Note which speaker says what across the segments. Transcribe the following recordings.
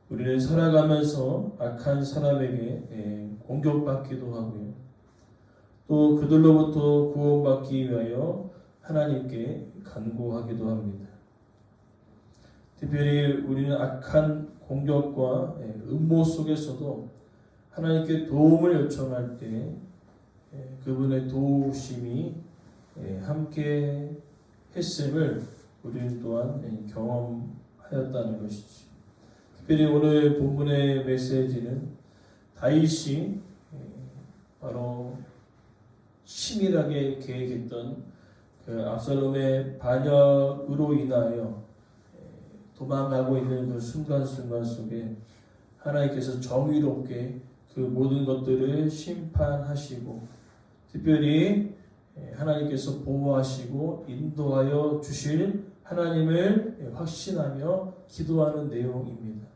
Speaker 1: 우리는 살아가면서 악한 사람에게 공격받기도 하고요. 또 그들로부터 구원받기 위하여 하나님께 간구하기도 합니다. 특별히 우리는 악한 공격과 음모 속에서도 하나님께 도움을 요청할 때 그분의 도우심이 함께 했음을 우리는 또한 경험하였다는 것이죠. 특별히 오늘 본문의 메시지는 다윗이 바로 치밀하게 계획했던 그 압살롬의 반역으로 인하여 도망가고 있는 그 순간순간 속에 하나님께서 정의롭게 그 모든 것들을 심판하시고 특별히 하나님께서 보호하시고 인도하여 주실 하나님을 확신하며 기도하는 내용입니다.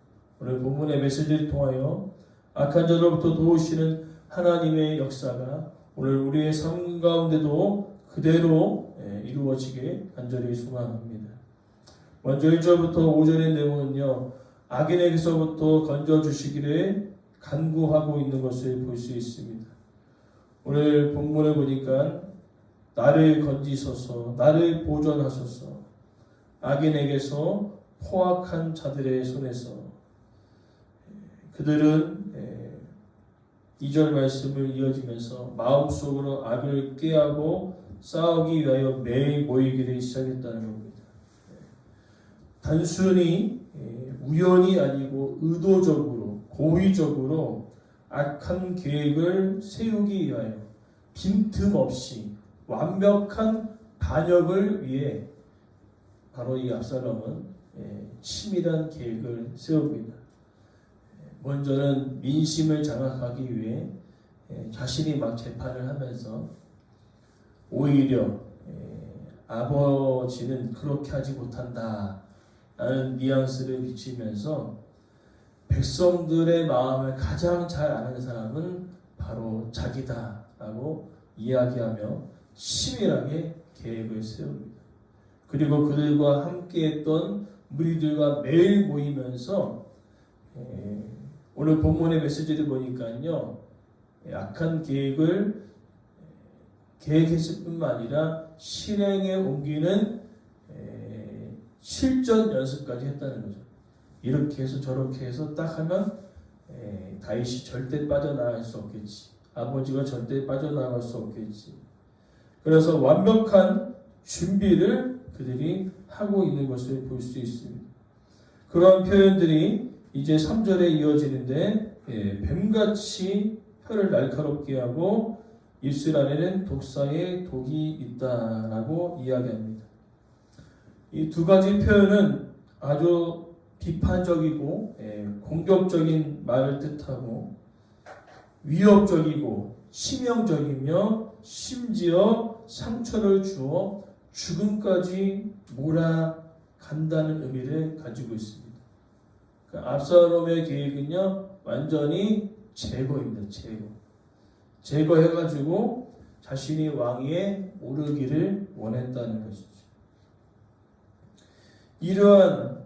Speaker 1: 오늘 본문의 메시지를 통하여 악한 자로부터 도우시는 하나님의 역사가 오늘 우리의 삶 가운데도 그대로 이루어지게 간절히 소망합니다. 먼저 1절부터 5절의 내용은요, 악인에게서부터 건져주시기를 간구하고 있는 것을 볼 수 있습니다. 오늘 본문을 보니까 나를 건지소서, 나를 보존하소서, 악인에게서 포악한 자들의 손에서. 그들은 2절 말씀을 이어지면서 마음속으로 악을 꾀하고 싸우기 위하여 매일 모이기를 시작했다는 겁니다. 단순히 우연이 아니고 의도적으로 고의적으로 악한 계획을 세우기 위하여 빈틈없이 완벽한 반역을 위해 바로 이 압살롬은 치밀한 계획을 세웁니다. 먼저는 민심을 장악하기 위해 자신이 막 재판을 하면서 오히려 아버지는 그렇게 하지 못한다 라는 뉘앙스를 비치면서 백성들의 마음을 가장 잘 아는 사람은 바로 자기다 라고 이야기하며 치밀하게 계획을 세웁니다. 그리고 그들과 함께했던 무리들과 매일 모이면서 오늘 본문의 메시지를 보니까요, 악한 계획을 계획했을 뿐만 아니라 실행에 옮기는 실전 연습까지 했다는 거죠. 이렇게 해서 저렇게 해서 딱 하면 다윗이 절대 빠져나갈 수 없겠지. 아버지가 절대 빠져나갈 수 없겠지. 그래서 완벽한 준비를 그들이 하고 있는 것을 볼 수 있습니다. 그러한 표현들이 이제 3절에 이어지는데 뱀같이 혀를 날카롭게 하고 입술 안에는 독사의 독이 있다라고 이야기합니다. 이 두 가지 표현은 아주 비판적이고 공격적인 말을 뜻하고 위협적이고 치명적이며 심지어 상처를 주어 죽음까지 몰아간다는 의미를 가지고 있습니다. 압살롬의 계획은요, 완전히 제거입니다. 제거해가지고 자신이 왕위에 오르기를 원했다는 것이죠. 이러한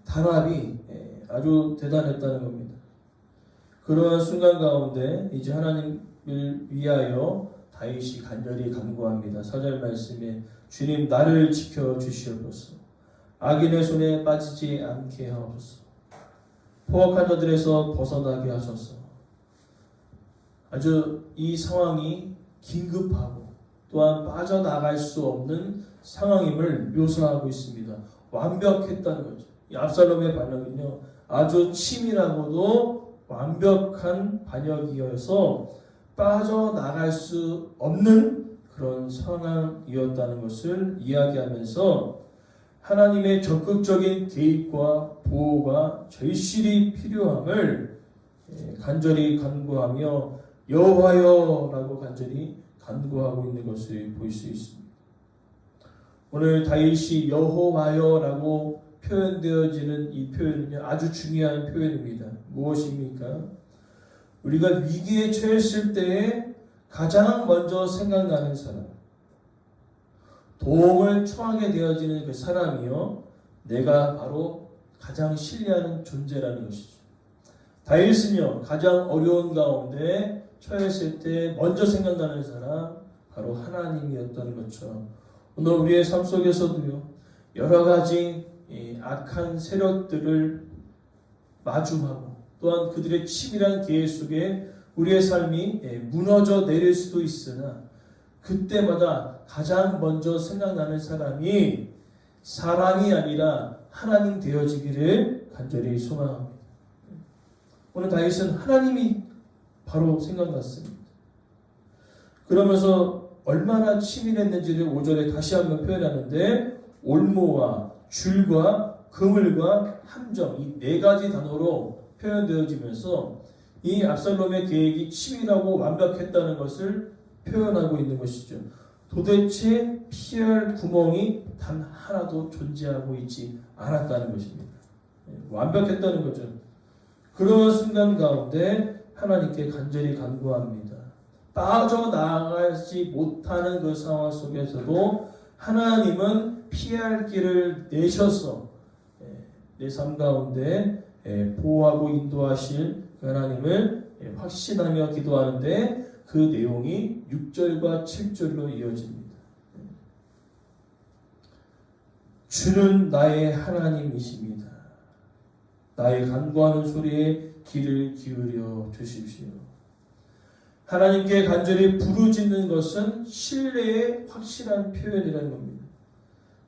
Speaker 1: 단합이 아주 대단했다는 겁니다. 그러한 순간 가운데 이제 하나님을 위하여 다윗이 간절히 간구합니다. 4절 말씀에 주님 나를 지켜주시옵소서. 악인의 손에 빠지지 않게 하옵소서. 포악한 자들에서 벗어나게 하소서. 아주 이 상황이 긴급하고 또한 빠져나갈 수 없는 상황임을 묘사하고 있습니다. 완벽했다는 거죠. 이 압살롬의 반역은요, 아주 치밀하고도 완벽한 반역이어서 빠져나갈 수 없는 그런 상황이었다는 것을 이야기하면서 하나님의 적극적인 개입과 보호가 절실히 필요함을 간절히 간구하며 여호와여라고 간절히 간구하고 있는 것을 볼 수 있습니다. 오늘 다윗이 여호와여라고 표현되어지는 이 표현은요, 아주 중요한 표현입니다. 무엇입니까? 우리가 위기에 처했을 때에 가장 먼저 생각나는 사람, 도움을 청하게 되어지는 그 사람이요, 내가 바로 가장 신뢰하는 존재라는 것이죠. 다윗은요, 가장 어려운 가운데 처했을 때 먼저 생각나는 사람 바로 하나님이었던 것처럼 오늘 우리의 삶 속에서도요, 여러 가지 악한 세력들을 마주하고 또한 그들의 치밀한 계획 속에 우리의 삶이 무너져 내릴 수도 있으나 그때마다 가장 먼저 생각나는 사람이 사람이 아니라 하나님 되어지기를 간절히 소망합니다. 오늘 다윗은 하나님이 바로 생각났습니다. 그러면서 얼마나 치밀했는지를 5절에 다시 한번 표현하는데 올모와 줄과 그물과 함정 이 네 가지 단어로 표현되어지면서 이 압살롬의 계획이 치밀하고 완벽했다는 것을 표현하고 있는 것이죠. 도대체 피할 구멍이 단 하나도 존재하고 있지 않았다는 것입니다. 완벽했다는 거죠. 그런 순간 가운데 하나님께 간절히 간구합니다. 빠져나가지 못하는 그 상황 속에서도 하나님은 피할 길을 내셔서 내 삶 가운데 보호하고 인도하실 그 하나님을 확신하며 기도하는데 그 내용이 6절과 7절로 이어집니다. 주는 나의 하나님이십니다. 나의 간구하는 소리에 귀를 기울여 주십시오. 하나님께 간절히 부르짖는 것은 신뢰의 확실한 표현이라는 겁니다.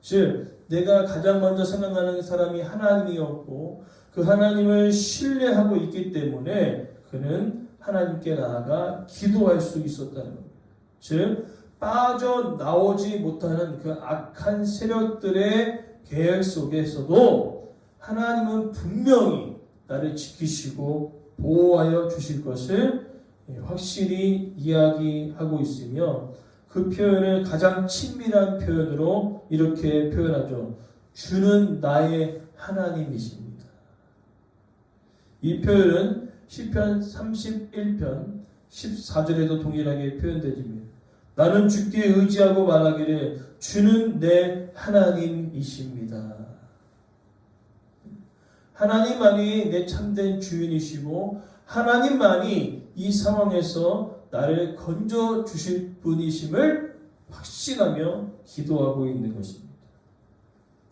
Speaker 1: 즉 내가 가장 먼저 생각나는 사람이 하나님이었고 그 하나님을 신뢰하고 있기 때문에 그는 하나님께 나아가 기도할 수 있었다는 겁니다. 즉 빠져나오지 못하는 그 악한 세력들의 계획 속에서도 하나님은 분명히 나를 지키시고 보호하여 주실 것을 확실히 이야기하고 있으며 그 표현을 가장 친밀한 표현으로 이렇게 표현하죠. 주는 나의 하나님이십니다. 이 표현은 시편 31편 14절에도 동일하게 표현되집니다. 나는 주께 의지하고 말하기를 주는 내 하나님이십니다. 하나님만이 내 참된 주인이시고 하나님만이 이 상황에서 나를 건져 주실 분이심을 확신하며 기도하고 있는 것입니다.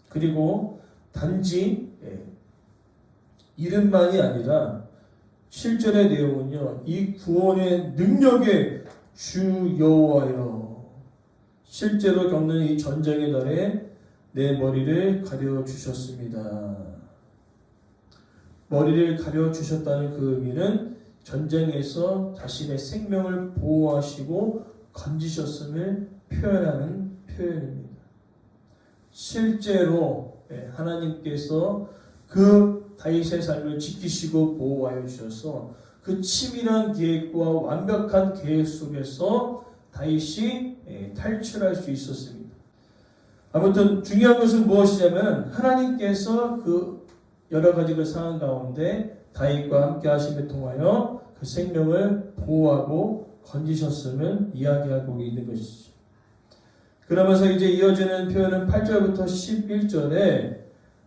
Speaker 1: 그리고 단지 이름만이 아니라 7절의 내용은요. 이 구원의 능력의 주 여호와여 실제로 겪는 이 전쟁의 날에 내 머리를 가려주셨습니다. 머리를 가려주셨다는 그 의미는 전쟁에서 자신의 생명을 보호하시고 건지셨음을 표현하는 표현입니다. 실제로 하나님께서 그 다윗의 삶을 지키시고 보호하여 주셔서 그 치밀한 계획과 완벽한 계획 속에서 다윗이 탈출할 수 있었습니다. 아무튼 중요한 것은 무엇이냐면 하나님께서 그 여러 가지 그 상황 가운데 다윗과 함께 하심을 통하여 그 생명을 보호하고 건지셨음을 이야기하고 있는 것이죠. 그러면서 이제 이어지는 표현은 8절부터 11절에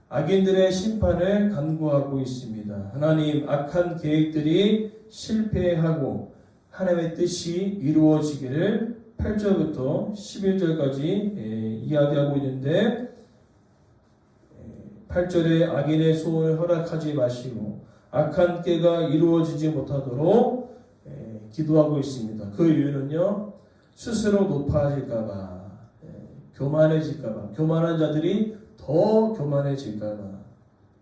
Speaker 1: 악인들의 심판을 간구하고 있습니다. 하나님 악한 계획들이 실패하고 하나님의 뜻이 이루어지기를 8절부터 11절까지 이야기하고 있는데 8절에 악인의 소원을 허락하지 마시고 악한 때가 이루어지지 못하도록 기도하고 있습니다. 그 이유는요. 스스로 높아질까봐 교만해질까봐 교만한 자들이 더 교만해질까봐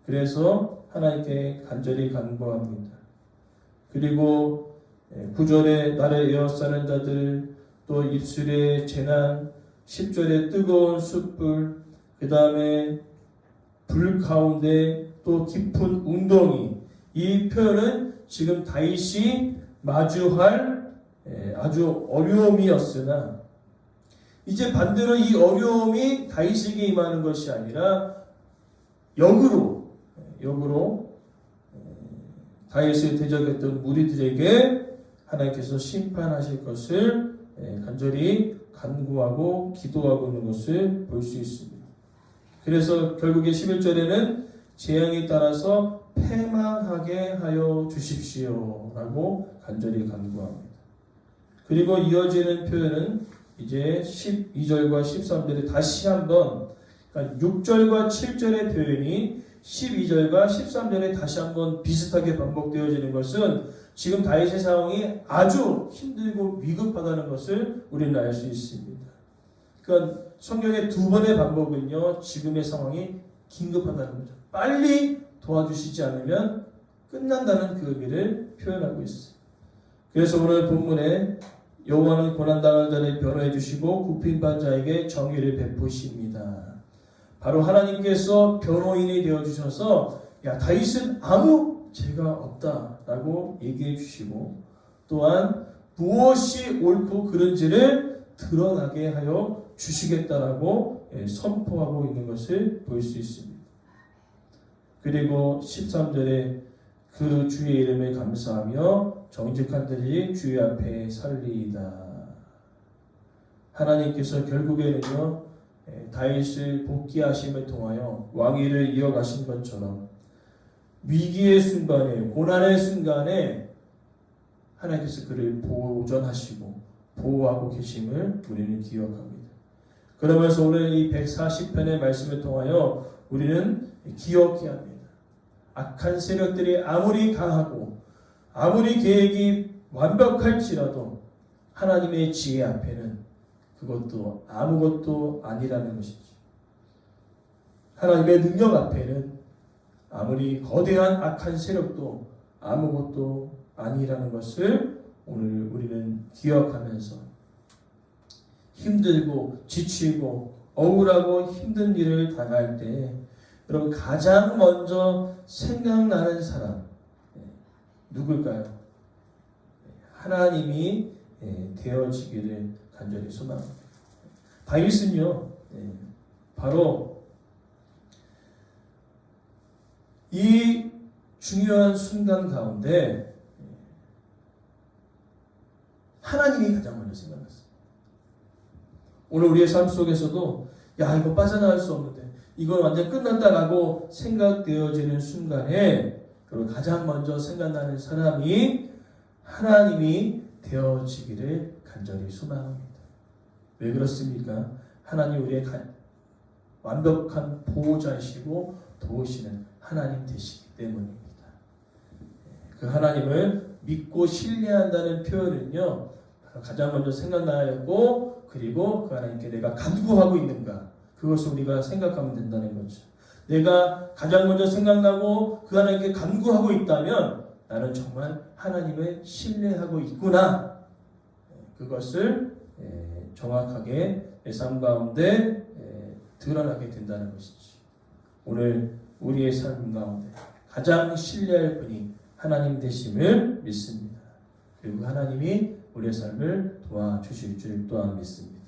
Speaker 1: 그래서 하나님께 간절히 간구합니다. 그리고 9절에 나를 에워싸는 자들 또 입술의 재난 10절에 뜨거운 숯불 그 다음에 불 가운데 또 깊은 웅덩이 이 표현은 지금 다윗이 마주할 아주 어려움이었으나 이제 반대로 이 어려움이 다윗에게 임하는 것이 아니라 역으로 다윗을 대적했던 무리들에게 하나님께서 심판하실 것을 간절히 간구하고 기도하고 있는 것을 볼 수 있습니다. 그래서 결국에 11절에는 재앙에 따라서 패망하게 하여 주십시오 라고 간절히 간구합니다. 그리고 이어지는 표현은 이제 12절과 13절에 다시 한번, 그러니까 6절과 7절의 표현이 12절과 13절에 다시 한번 비슷하게 반복되어지는 것은 지금 다윗의 상황이 아주 힘들고 위급하다는 것을 우리는 알 수 있습니다. 그러니까 성경의 두 번의 반복은요, 지금의 상황이 긴급하다는 거죠. 빨리 도와주시지 않으면 끝난다는 그 의미를 표현하고 있어요. 그래서 오늘 본문에 여호와는 고난당한 자를 변호해 주시고 굽힌 자에게 정의를 베푸십니다. 바로 하나님께서 변호인이 되어 주셔서 야, 다윗은 아무 죄가 없다라고 얘기해 주시고, 또한 무엇이 옳고 그른지를 드러나게 하여 주시겠다라고 선포하고 있는 것을 볼 수 있습니다. 그리고 13절에 그 주의 이름에 감사하며 정직한 들이 주의 앞에 살리이다. 하나님께서 결국에는요, 다윗을 복귀하심을 통하여 왕위를 이어가신 것처럼 위기의 순간에, 고난의 순간에 하나님께서 그를 보존하시고 보호하고 계심을 우리는 기억합니다. 그러면서 오늘 이 140편의 말씀을 통하여 우리는 기억해야 합니다. 악한 세력들이 아무리 강하고 아무리 계획이 완벽할지라도 하나님의 지혜 앞에는 그것도 아무것도 아니라는 것이죠. 하나님의 능력 앞에는 아무리 거대한 악한 세력도 아무것도 아니라는 것을 오늘 우리는 기억하면서 힘들고 지치고 억울하고 힘든 일을 당할 때 여러분 가장 먼저 생각나는 사람 누굴까요? 하나님이 되어지기를 간절히 소망합니다. 다윗은요, 바로 이 중요한 순간 가운데 하나님이 가장 먼저 생각났어요. 오늘 우리의 삶 속에서도 야, 이거 빠져나갈 수 없는데 이건 완전 끝났다라고 생각되어지는 순간에 그리고 가장 먼저 생각나는 사람이 하나님이 되어지기를 간절히 소망합니다. 왜 그렇습니까? 하나님 우리의 완벽한 보호자이시고 도우시는 하나님 되시기 때문입니다. 그 하나님을 믿고 신뢰한다는 표현은요, 가장 먼저 생각나야 했고, 그리고 그 하나님께 내가 간구하고 있는가, 그것을 우리가 생각하면 된다는 거죠. 내가 가장 먼저 생각나고 그 하나님께 간구하고 있다면 나는 정말 하나님을 신뢰하고 있구나, 그것을 정확하게 내 삶 가운데 드러나게 된다는 것이죠. 오늘 우리의 삶 가운데 가장 신뢰할 분이 하나님 되심을 믿습니다. 그리고 하나님이 우리의 삶을 도와주실 줄 또한 믿습니다.